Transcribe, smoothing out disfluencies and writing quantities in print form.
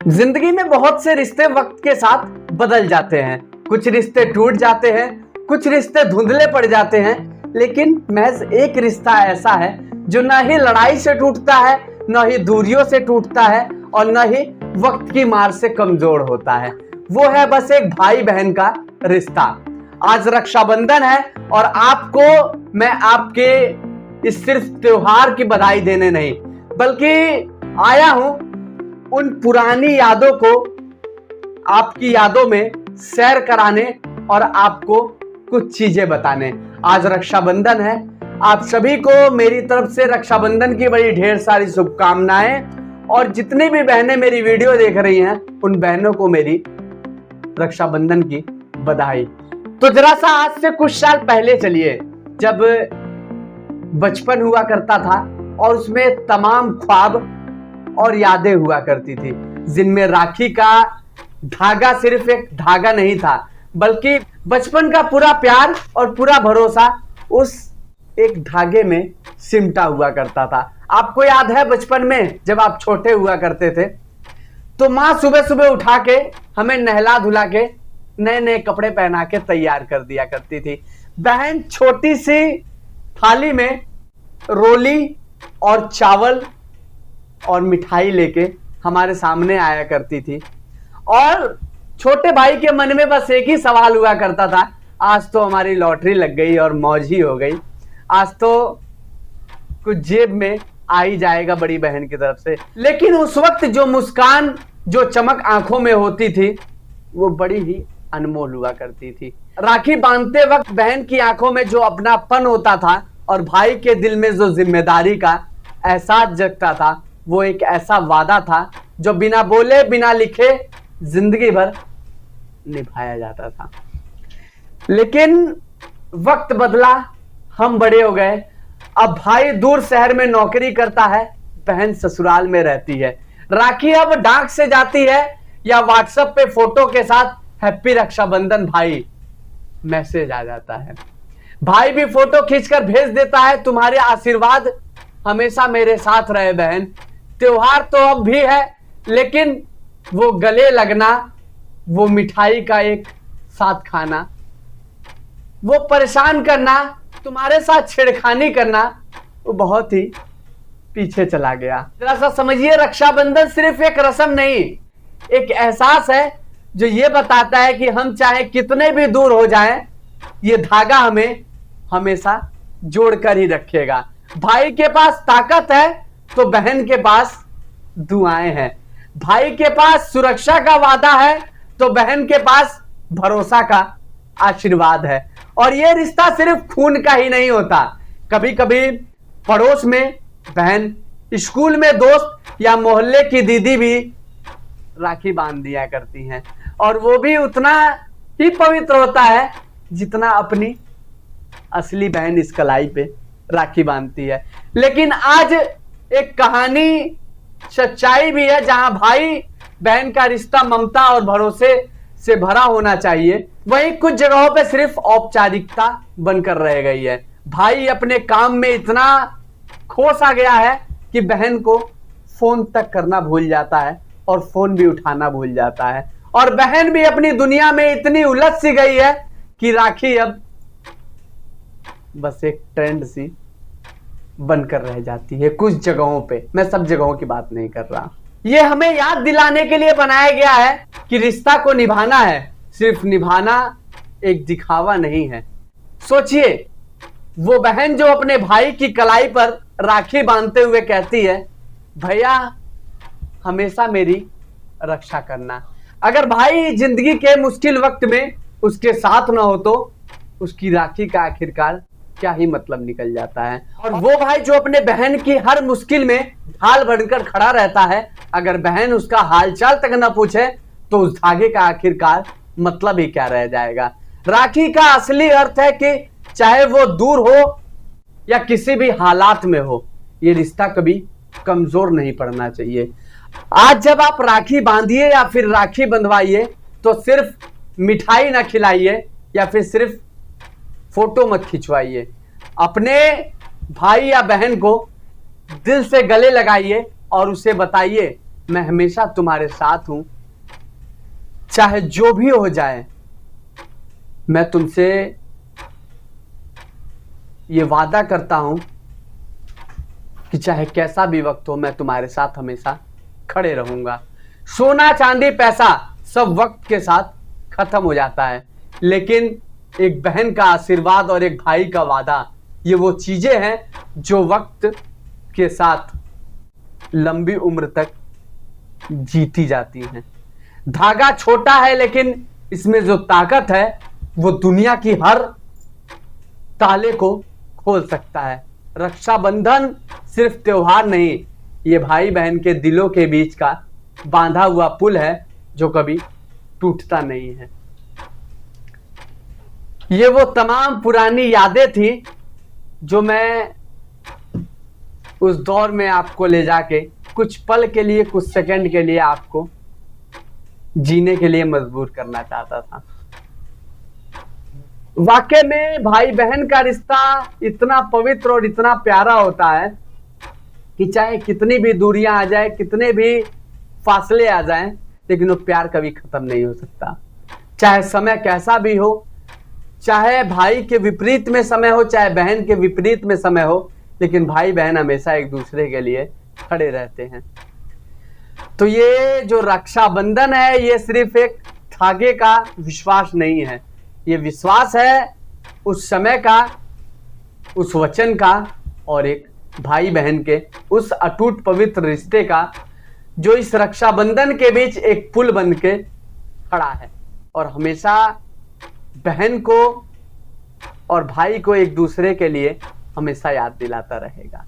जिंदगी में बहुत से रिश्ते वक्त के साथ बदल जाते हैं। कुछ रिश्ते टूट जाते हैं, कुछ रिश्ते धुंधले पड़ जाते हैं, लेकिन महज एक रिश्ता ऐसा है जो न ही लड़ाई से टूटता है, न ही दूरियों से टूटता है और न ही वक्त की मार से कमजोर होता है। वो है बस एक भाई बहन का रिश्ता। आज रक्षाबंधन है और आपको मैं आपके इस सिर्फ त्योहार की बधाई देने नहीं, बल्कि आया हूं उन पुरानी यादों को आपकी यादों में सैर कराने और आपको कुछ चीजें बताने। आज रक्षाबंधन है, आप सभी को मेरी तरफ से रक्षाबंधन की बड़ी ढेर सारी शुभकामनाएं और जितनी भी बहनें मेरी वीडियो देख रही हैं उन बहनों को मेरी रक्षाबंधन की बधाई। तो जरा सा आज से कुछ साल पहले चलिए, जब बचपन हुआ करता था और उसमें तमाम ख्वाब और यादें हुआ करती थी, जिनमें राखी का धागा सिर्फ एक धागा नहीं था, बल्कि बचपन का पूरा प्यार और पूरा भरोसा उस एक धागे में सिमटा हुआ करता था। आपको याद है बचपन में जब आप छोटे हुआ करते थे तो माँ सुबह सुबह उठा के हमें नहला धुला के नए नए कपड़े पहना के तैयार कर दिया करती थी। बहन छोटी सी थाली में रोली और चावल और मिठाई लेके हमारे सामने आया करती थी और छोटे भाई के मन में बस एक ही सवाल हुआ करता था, आज तो हमारी लॉटरी लग गई और मौज ही हो गई, आज तो कुछ जेब में आ ही जाएगा बड़ी बहन की तरफ से। लेकिन उस वक्त जो मुस्कान, जो चमक आंखों में होती थी वो बड़ी ही अनमोल हुआ करती थी। राखी बांधते वक्त बहन की आंखों में जो अपनापन होता था और भाई के दिल में जो जिम्मेदारी का एहसास जगता था, वो एक ऐसा वादा था जो बिना बोले बिना लिखे जिंदगी भर निभाया जाता था। लेकिन वक्त बदला, हम बड़े हो गए। अब भाई दूर शहर में नौकरी करता है, बहन ससुराल में रहती है। राखी अब डाक से जाती है या व्हाट्सएप पे फोटो के साथ हैप्पी रक्षाबंधन भाई मैसेज आ जाता है। भाई भी फोटो खींचकर भेज देता है, तुम्हारे आशीर्वाद हमेशा मेरे साथ रहे बहन। त्योहार तो अब भी है, लेकिन वो गले लगना, वो मिठाई का एक साथ खाना, वो परेशान करना, तुम्हारे साथ छेड़खानी करना, वो बहुत ही पीछे चला गया। जरा सा समझिए, रक्षाबंधन सिर्फ एक रस्म नहीं, एक एहसास है जो ये बताता है कि हम चाहे कितने भी दूर हो जाएं, ये धागा हमें हमेशा जोड़कर ही रखेगा। भाई के पास ताकत है तो बहन के पास दुआएं हैं। भाई के पास सुरक्षा का वादा है तो बहन के पास भरोसा का आशीर्वाद है। और यह रिश्ता सिर्फ खून का ही नहीं होता, कभी कभी पड़ोस में बहन, स्कूल में दोस्त या मोहल्ले की दीदी भी राखी बांध दिया करती हैं, और वो भी उतना ही पवित्र होता है जितना अपनी असली बहन इस कलाई पे राखी बांधती है। लेकिन आज एक कहानी, सच्चाई भी है, जहां भाई बहन का रिश्ता ममता और भरोसे से भरा होना चाहिए, वहीं कुछ जगहों पे सिर्फ औपचारिकता बनकर रह गई है। भाई अपने काम में इतना खो सा गया है कि बहन को फोन तक करना भूल जाता है और फोन भी उठाना भूल जाता है, और बहन भी अपनी दुनिया में इतनी उलझ सी गई है कि राखी अब बस एक ट्रेंड सी बनकर रह जाती है कुछ जगहों पे। मैं सब जगहों की बात नहीं कर रहा। ये हमें याद दिलाने के लिए बनाया गया है कि रिश्ता को निभाना है, सिर्फ निभाना एक दिखावा नहीं है। सोचिए, वो बहन जो अपने भाई की कलाई पर राखी बांधते हुए कहती है, भैया हमेशा मेरी रक्षा करना। अगर भाई जिंदगी के मुश्किल वक्त में उसके साथ ना हो तो उसकी राखी का आखिरकार क्या ही मतलब निकल जाता है। और वो भाई जो अपने बहन की हर मुश्किल में ढाल बनकर खड़ा रहता है, अगर बहन उसका हालचाल तक न पूछे तो उस धागे का आखिरकार मतलब ही क्या रह जाएगा। राखी का असली अर्थ है कि चाहे वो दूर हो या किसी भी हालात में हो, ये रिश्ता कभी कमजोर नहीं पड़ना चाहिए। आज जब आप राखी बांधिए या फिर राखी बंधवाइए तो सिर्फ मिठाई ना खिलाइए या फिर सिर्फ फोटो मत खिंचवाइए, अपने भाई या बहन को दिल से गले लगाइए और उसे बताइए मैं हमेशा तुम्हारे साथ हूं, चाहे जो भी हो जाए। मैं तुमसे ये वादा करता हूं कि चाहे कैसा भी वक्त हो, मैं तुम्हारे साथ हमेशा खड़े रहूंगा। सोना चांदी पैसा सब वक्त के साथ खत्म हो जाता है, लेकिन एक बहन का आशीर्वाद और एक भाई का वादा, ये वो चीजें हैं जो वक्त के साथ लंबी उम्र तक जीती जाती हैं। धागा छोटा है, लेकिन इसमें जो ताकत है वो दुनिया की हर ताले को खोल सकता है। रक्षाबंधन सिर्फ त्योहार नहीं, ये भाई बहन के दिलों के बीच का बांधा हुआ पुल है जो कभी टूटता नहीं है। ये वो तमाम पुरानी यादें थी जो मैं उस दौर में आपको ले जाके कुछ पल के लिए, कुछ सेकंड के लिए आपको जीने के लिए मजबूर करना चाहता था। वाकई में भाई बहन का रिश्ता इतना पवित्र और इतना प्यारा होता है कि चाहे कितनी भी दूरियां आ जाए, कितने भी फासले आ जाएं, लेकिन वो प्यार कभी खत्म नहीं हो सकता। चाहे समय कैसा भी हो, चाहे भाई के विपरीत में समय हो, चाहे बहन के विपरीत में समय हो, लेकिन भाई बहन हमेशा एक दूसरे के लिए खड़े रहते हैं। तो ये जो रक्षाबंधन है, ये सिर्फ एक धागे का विश्वास नहीं है, ये विश्वास है उस समय का, उस वचन का, और एक भाई बहन के उस अटूट पवित्र रिश्ते का जो इस रक्षाबंधन के बीच एक पुल बन के खड़ा है और हमेशा बहन को और भाई को एक दूसरे के लिए हमेशा याद दिलाता रहेगा।